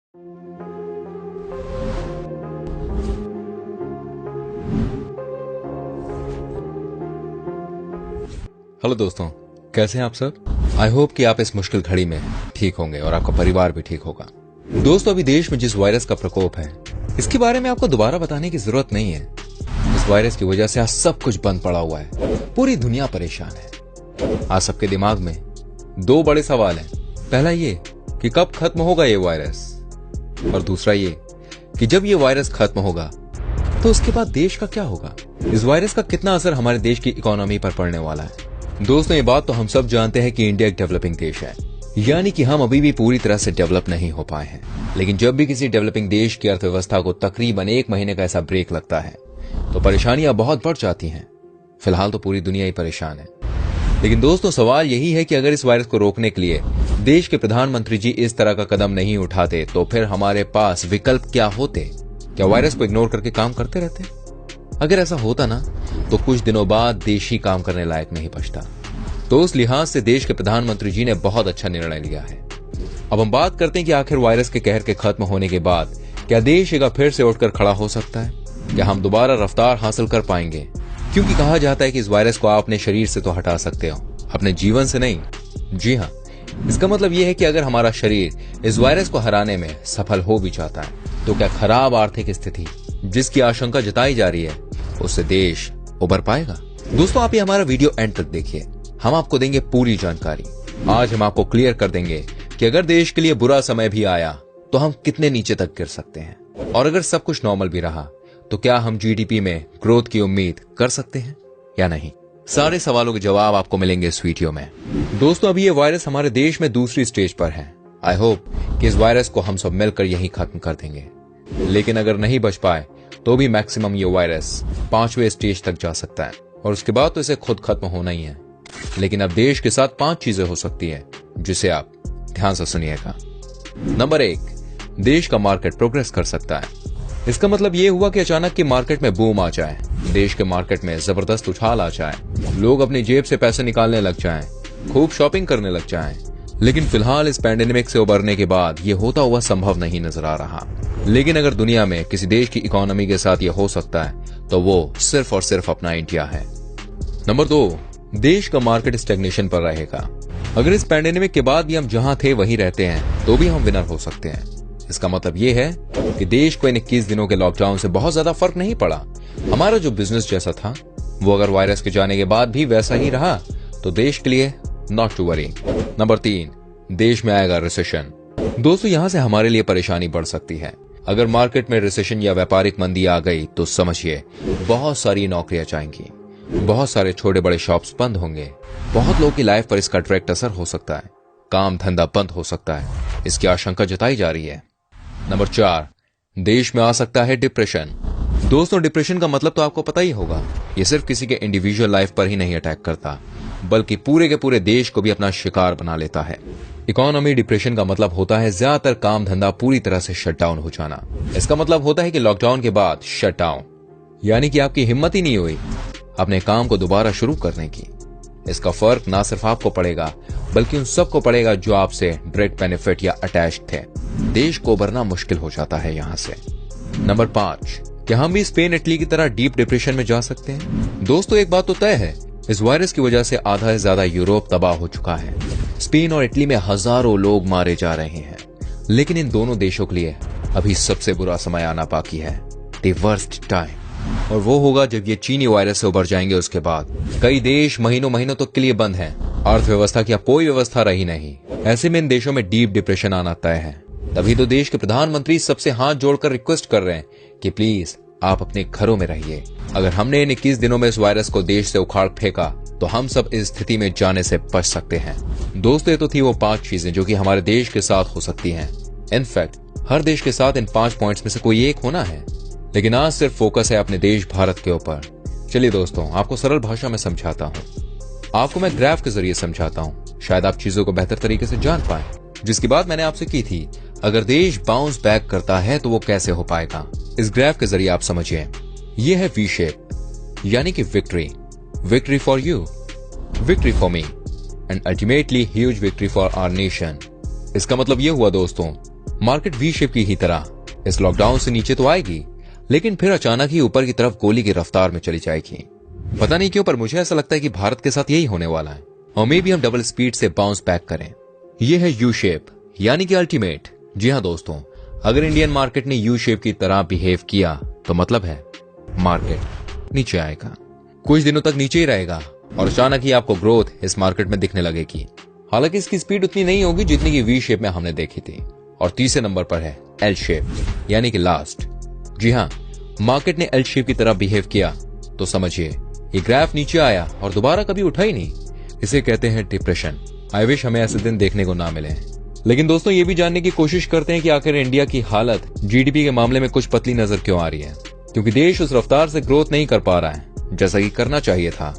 Hello दोस्तों, कैसे हैं आप सब। आई होप कि आप इस मुश्किल घड़ी में ठीक होंगे और आपका परिवार भी ठीक होगा। दोस्तों, अभी देश में जिस वायरस का प्रकोप है, इसके बारे में आपको दोबारा बताने की जरूरत नहीं है। इस वायरस की वजह से आज सब कुछ बंद पड़ा हुआ है, पूरी दुनिया परेशान है। आज सबके दिमाग में दो बड़े सवाल हैं। पहला ये कि कब खत्म होगा ये वायरस, और दूसरा ये कि जब ये वायरस खत्म होगा तो उसके बाद देश का क्या होगा। इस वायरस का कितना असर हमारे देश की इकोनॉमी पर पड़ने वाला है। दोस्तों, ये बात तो हम सब जानते हैं कि इंडिया एक डेवलपिंग देश है, यानी कि हम अभी भी पूरी तरह से डेवलप नहीं हो पाए हैं। लेकिन जब भी किसी डेवलपिंग देश की अर्थव्यवस्था को तकरीबन 1 महीने का ऐसा ब्रेक लगता है तो परेशानियां बहुत बढ़ जाती हैं। फिलहाल तो पूरी दुनिया ही परेशान है। लेकिन दोस्तों, सवाल यही है कि अगर इस वायरस को रोकने के लिए देश के प्रधानमंत्री जी इस तरह का कदम नहीं उठाते तो फिर हमारे पास विकल्प क्या होते। क्या वायरस को इग्नोर करके काम करते रहते? अगर ऐसा होता ना तो कुछ दिनों बाद देश ही काम करने लायक नहीं बचता। तो उस लिहाज से देश के प्रधानमंत्री जी ने बहुत अच्छा निर्णय लिया है। अब हम बात करते हैं कि आखिर वायरस के कहर के खत्म होने के बाद क्या देश एक बार फिर से उठकर खड़ा हो सकता है? क्या हम दोबारा रफ्तार हासिल कर पाएंगे? क्योंकि कहा जाता है कि इस वायरस को आप अपने शरीर से तो हटा सकते हो, अपने जीवन से नहीं। जी हाँ, इसका मतलब यह है कि अगर हमारा शरीर इस वायरस को हराने में सफल हो भी जाता है तो क्या खराब आर्थिक स्थिति जिसकी आशंका जताई जा रही है उससे देश उबर पाएगा? दोस्तों, आप ये हमारा वीडियो एंड तक देखिए, हम आपको देंगे पूरी जानकारी। आज हम आपको क्लियर कर देंगे कि अगर देश के लिए बुरा समय भी आया तो हम कितने नीचे तक गिर सकते हैं, और अगर सब कुछ नॉर्मल भी रहा तो क्या हम जीडीपी में ग्रोथ की उम्मीद कर सकते हैं या नहीं। सारे सवालों के जवाब आपको मिलेंगे इस वीडियो में। दोस्तों, अभी ये वायरस हमारे देश में दूसरी स्टेज पर है। आई होप कि इस वायरस को हम सब मिलकर यहीं खत्म कर देंगे। लेकिन अगर नहीं बच पाए तो भी मैक्सिमम ये वायरस 5वें स्टेज तक जा सकता है, और उसके बाद तो इसे खुद खत्म होना ही है। लेकिन अब देश के साथ 5 चीजें हो सकती है जिसे आप ध्यान से सुनिएगा। नंबर 1, देश का मार्केट प्रोग्रेस कर सकता है। इसका मतलब यह हुआ कि अचानक की मार्केट में बूम आ जाए, देश के मार्केट में जबरदस्त उछाल आ जाए, लोग अपनी जेब से पैसे निकालने लग जाएं, खूब शॉपिंग करने लग जाएं। लेकिन फिलहाल इस पैंडेमिक से उबरने के बाद ये होता हुआ संभव नहीं नजर आ रहा। लेकिन अगर दुनिया में किसी देश की इकोनॉमी के साथ ये हो सकता है तो वो सिर्फ और सिर्फ अपना इंडिया है। नंबर 2, देश का मार्केट स्टैग्नेशन पर रहेगा। अगर इस पैंडेमिक के बाद भी हम जहां थे वहीं रहते हैं तो भी हम विनर हो सकते हैं। इसका मतलब ये है कि देश को इन 21 दिनों के लॉकडाउन से बहुत ज्यादा फर्क नहीं पड़ा। हमारा जो बिजनेस जैसा था वो अगर वायरस के जाने के बाद भी वैसा ही रहा तो देश के लिए नॉट टू वरी। नंबर 3, देश में आएगा रिसेशन। दोस्तों, यहां से हमारे लिए परेशानी बढ़ सकती है। अगर मार्केट में रिसेशन या व्यापारिक मंदी आ गई तो समझिए बहुत सारी नौकरियां जाएंगी, बहुत सारे छोटे बड़े शॉप्स बंद होंगे, बहुत लोगों की लाइफ पर इसका डायरेक्ट असर हो सकता है, काम धंधा बंद हो सकता है, इसकी आशंका जताई जा रही है। नंबर 4, देश में आ सकता है डिप्रेशन। दोस्तों, डिप्रेशन का मतलब तो आपको पता ही होगा। ये सिर्फ किसी के इंडिविजुअल लाइफ पर ही नहीं अटैक करता बल्कि पूरे के पूरे देश को भी अपना शिकार बना लेता है। इकोनॉमी डिप्रेशन का मतलब होता है ज्यादातर काम धंधा पूरी तरह से शटडाउन हो जाना। इसका मतलब होता है कि लॉकडाउन के बाद शटडाउन, यानी कि आपकी हिम्मत ही नहीं हुई अपने काम को दोबारा शुरू करने की। इसका फर्क ना सिर्फ आपको पड़ेगा बल्कि उन सबको पड़ेगा जो आपसे डायरेक्ट बेनिफिट या अटैच थे। देश को उबरना मुश्किल हो जाता है यहां से। नंबर 5, क्या हम भी स्पेन इटली की तरह डीप डिप्रेशन में जा सकते हैं? दोस्तों, एक बात तो तय है, इस वायरस की वजह से आधा से ज्यादा यूरोप तबाह हो चुका है। स्पेन और इटली में हजारों लोग मारे जा रहे हैं। लेकिन इन दोनों देशों के लिए अभी सबसे बुरा समय आना बाकी है, द वर्स्ट टाइम, और वो होगा जब ये चीनी वायरस से उबर जाएंगे। उसके बाद कई देश महीनों महीनों तक के लिए बंद हैं, अर्थव्यवस्था की अब कोई व्यवस्था रही नहीं। ऐसे में इन देशों में डीप डिप्रेशन आना तय है। तभी तो देश के प्रधानमंत्री सबसे हाथ जोड़कर रिक्वेस्ट कर रहे हैं कि प्लीज आप अपने घरों में रहिए। अगर हमने इन 21 दिनों में इस वायरस को देश से उखाड़ फेंका तो हम सब इस स्थिति में जाने से बच सकते हैं। दोस्तों, ये तो थी वो 5 चीजें जो कि हमारे देश के साथ हो सकती हैं। इनफैक्ट हर देश के साथ इन 5 पॉइंट्स में से कोई एक होना है, लेकिन आज सिर्फ फोकस है अपने देश भारत के ऊपर। चलिए दोस्तों, आपको सरल भाषा में समझाता हूँ। आपको मैं ग्राफ के जरिए समझाता हूँ, शायद आप चीजों को बेहतर तरीके से जान पाए। जिसकी बात मैंने आपसे की थी, अगर देश बाउंस बैक करता है तो वो कैसे हो पाएगा, इस ग्राफ के जरिए आप समझिए। ये है वी शेप, यानी कि victory, victory for you, victory for me, and ultimately huge victory for our nation. इसका मतलब ये हुआ दोस्तों, मार्केट वी शेप की ही तरह इस लॉकडाउन से नीचे तो आएगी, लेकिन फिर अचानक ही ऊपर की तरफ गोली की रफ्तार में चली जाएगी। पता नहीं क्यों, पर मुझे ऐसा लगता है कि भारत के साथ यही होने वाला है और मे भी हम डबल स्पीड से बाउंस बैक करें। ये है यू शेप, यानी कि अल्टीमेट। जी हाँ दोस्तों, अगर इंडियन मार्केट ने यू शेप की तरह बिहेव किया तो मतलब है मार्केट नीचे आएगा, कुछ दिनों तक नीचे ही रहेगा और अचानक ही आपको ग्रोथ इस मार्केट में दिखने लगेगी। हालांकि इसकी स्पीड उतनी नहीं होगी जितनी की वी शेप में हमने देखी थी। और तीसरे नंबर पर है एल शेप, यानी कि लास्ट। जी हाँ, मार्केट ने एल शेप की तरह बिहेव किया तो समझिए ये ग्राफ नीचे आया और दोबारा कभी उठा ही नहीं। इसे कहते हैं डिप्रेशन। आई विश हमें ऐसे दिन देखने को ना मिले। लेकिन दोस्तों, ये भी जानने की कोशिश करते हैं कि आखिर इंडिया की हालत जीडीपी के मामले में कुछ पतली नजर क्यों आ रही है, क्योंकि देश उस रफ्तार से ग्रोथ नहीं कर पा रहा है जैसा कि करना चाहिए था।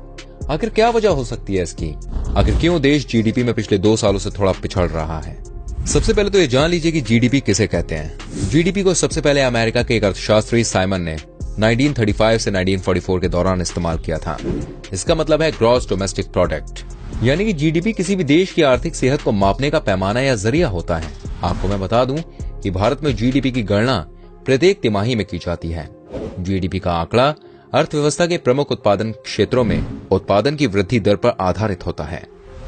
आखिर क्या वजह हो सकती है इसकी? आखिर क्यों देश जीडीपी में पिछले 2 सालों से थोड़ा पिछड़ रहा है? सबसे पहले तो ये जान लीजिए कि जीडीपी किसे कहते हैं। जीडीपी को सबसे पहले अमेरिका के एक अर्थशास्त्री साइमन ने 1935 से 1944 के दौरान इस्तेमाल किया था। इसका मतलब है ग्रॉस डोमेस्टिक प्रोडक्ट, यानी कि जीडीपी किसी भी देश की आर्थिक सेहत को मापने का पैमाना या जरिया होता है। आपको मैं बता दूं कि भारत में जीडीपी की गणना प्रत्येक तिमाही में की जाती है। जीडीपी का आंकड़ा अर्थव्यवस्था के प्रमुख उत्पादन क्षेत्रों में उत्पादन की वृद्धि दर पर आधारित होता है।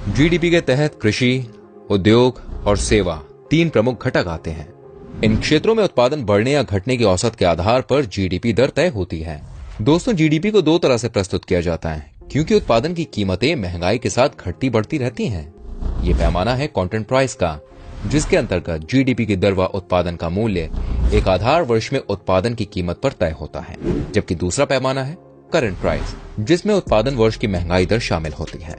जीडीपी के तहत कृषि, उद्योग और सेवा 3 प्रमुख घटक आते हैं। इन क्षेत्रों में उत्पादन बढ़ने या घटने की औसत के आधार पर जीडीपी दर तय होती है। दोस्तों, जीडीपी को 2 तरह से प्रस्तुत किया जाता है, क्योंकि उत्पादन की कीमतें महंगाई के साथ घटती बढ़ती रहती हैं। ये पैमाना है कंटेंट प्राइस का, जिसके अंतर्गत जीडीपी की दर व उत्पादन का मूल्य एक आधार वर्ष में उत्पादन की कीमत पर तय होता है, जबकि दूसरा पैमाना है करंट प्राइस, जिसमें उत्पादन वर्ष की महंगाई दर शामिल होती है।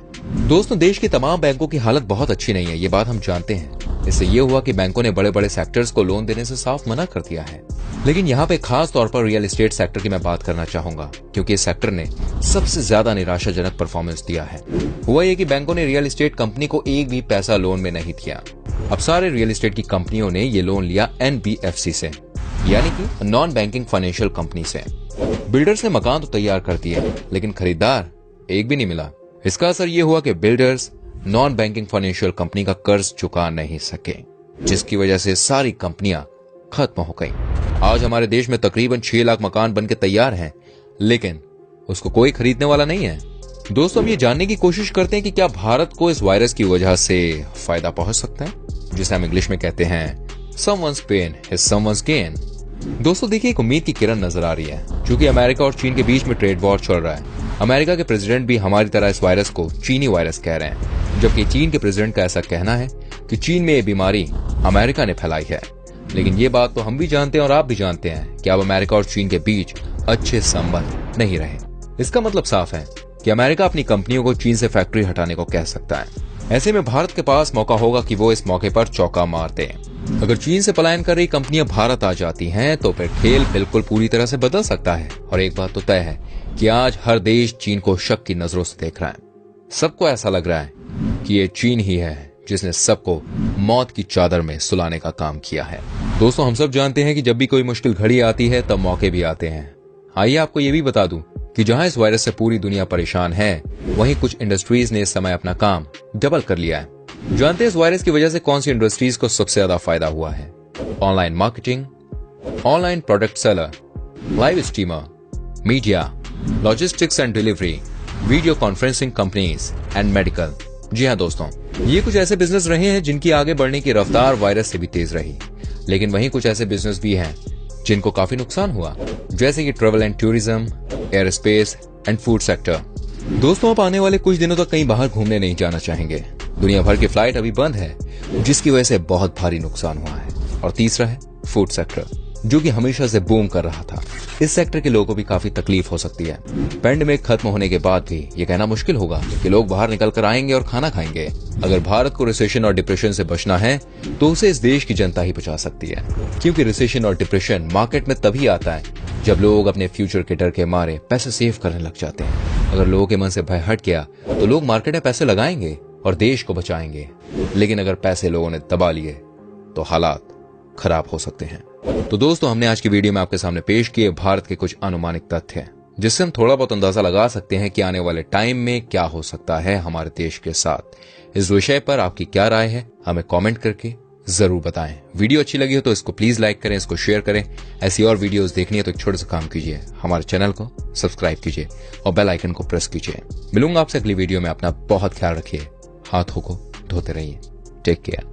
दोस्तों, देश के तमाम बैंकों की हालत बहुत अच्छी नहीं है, ये बात हम जानते हैं। इससे ये हुआ कि बैंकों ने बड़े बड़े सेक्टर्स को लोन देने से साफ मना कर दिया है। लेकिन यहाँ पे खास तौर पर रियल एस्टेट सेक्टर की मैं बात करना चाहूंगा, क्योंकि इस सेक्टर ने सबसे ज्यादा निराशाजनक परफॉर्मेंस दिया है। हुआ ये कि बैंकों ने रियल एस्टेट कंपनी को एक भी पैसा लोन में नहीं दिया। अब सारे रियल एस्टेट की कंपनियों ने ये लोन लिया एनबीएफसी से, यानी कि नॉन बैंकिंग फाइनेंशियल कंपनी से। बिल्डर्स ने मकान तो तैयार कर दिए, लेकिन खरीदार एक भी नहीं मिला। इसका असर ये हुआ कि builders non banking financial company का कर्ज चुका नहीं सके, जिसकी वजह से सारी कंपनियां खत्म हो गईं। आज हमारे देश में तकरीबन 6 लाख मकान बनके तैयार हैं, लेकिन उसको कोई खरीदने वाला नहीं है। दोस्तों, हम ये जानने की कोशिश करते हैं कि क्या भारत को इस वायरस की वजह से फायदा पहुंच सकता है, जिसे हम इंग्लिश में कहते हैं someone's pain is someone's gain। दोस्तों देखिए, एक उम्मीद की किरण नजर आ रही है, क्योंकि अमेरिका और चीन के बीच में ट्रेड वॉर चल रहा है। अमेरिका के प्रेसिडेंट भी हमारी तरह इस वायरस को चीनी वायरस कह रहे हैं, जबकि चीन के प्रेसिडेंट का ऐसा कहना है कि चीन में ये बीमारी अमेरिका ने फैलाई है। लेकिन ये बात तो हम भी जानते हैं और आप भी जानते हैं कि अब अमेरिका और चीन के बीच अच्छे संबंध नहीं रहे। इसका मतलब साफ है कि अमेरिका अपनी कंपनियों को चीन से फैक्ट्री हटाने को कह सकता है। ऐसे में भारत के पास मौका होगा कि वो इस मौके पर चौका मार दे। अगर चीन से पलायन कर रही कंपनियां भारत आ जाती हैं तो फिर खेल बिल्कुल पूरी तरह से बदल सकता है। और एक बात तो तय है कि आज हर देश चीन को शक की नजरों से देख रहा है। सबको ऐसा लग रहा है कि ये चीन ही है जिसने सबको मौत की चादर में सुलाने का काम किया है। दोस्तों, हम सब जानते हैं कि जब भी कोई मुश्किल घड़ी आती है तब मौके भी आते हैं। आइए आपको ये भी बता दूं कि जहां इस वायरस से पूरी दुनिया परेशान है, वहीं कुछ इंडस्ट्रीज ने इस समय अपना काम डबल कर लिया है। जानते हैं इस वायरस की वजह से कौन सी इंडस्ट्रीज को सबसे ज्यादा फायदा हुआ है? Online marketing, online product seller, live streamer, media, logistics and delivery, video conferencing companies and medical. जी हाँ दोस्तों, ये कुछ ऐसे बिजनेस रहे हैं जिनकी आगे बढ़ने की रफ्तार वायरस से भी तेज रही। लेकिन वहीं कुछ ऐसे बिजनेस भी हैं जिनको काफी नुकसान हुआ, जैसे कि travel and tourism, air space and food sector. दोस्तों, आप आने वाले कुछ दिनों तक कहीं बाहर घूमने नहीं जाना चाहेंगे। दुनिया भर की फ्लाइट अभी बंद है, जिसकी वजह से बहुत भारी नुकसान हुआ है। और तीसरा है फूड सेक्टर, जो कि हमेशा से बूम कर रहा था। इस सेक्टर के लोगों को भी काफी तकलीफ हो सकती है। पेंडेमिक खत्म होने के बाद भी ये कहना मुश्किल होगा कि लोग बाहर निकल कर आएंगे और खाना खाएंगे। अगर भारत को रिसेशन और डिप्रेशन से बचना है तो उसे इस देश की जनता ही बचा सकती है, क्योंकि रिसेशन और डिप्रेशन मार्केट में तभी आता है जब लोग अपने फ्यूचर के डर के मारे पैसे सेव करने लग जाते हैं। अगर लोगों के मन से भय हट गया तो लोग मार्केट में पैसे लगाएंगे और देश को बचाएंगे। लेकिन अगर पैसे लोगों ने दबा लिए तो हालात खराब हो सकते हैं। तो दोस्तों, हमने आज की वीडियो में आपके सामने पेश किए भारत के कुछ अनुमानित तथ्य, जिससे हम थोड़ा बहुत अंदाजा लगा सकते हैं कि आने वाले टाइम में क्या हो सकता है हमारे देश के साथ। इस विषय पर आपकी क्या राय है, हमें कमेंट करके जरूर बताएं। वीडियो अच्छी लगी हो तो इसको प्लीज लाइक करें, इसको शेयर करें। ऐसी और वीडियोस देखनी है तो एक छोटा सा काम कीजिए, हमारे चैनल को सब्सक्राइब कीजिए और बेल आइकन को प्रेस कीजिए। मिलूंगा आपसे अगली वीडियो में। अपना बहुत ख्याल रखिए, हाथों को धोते रहिए। Take care.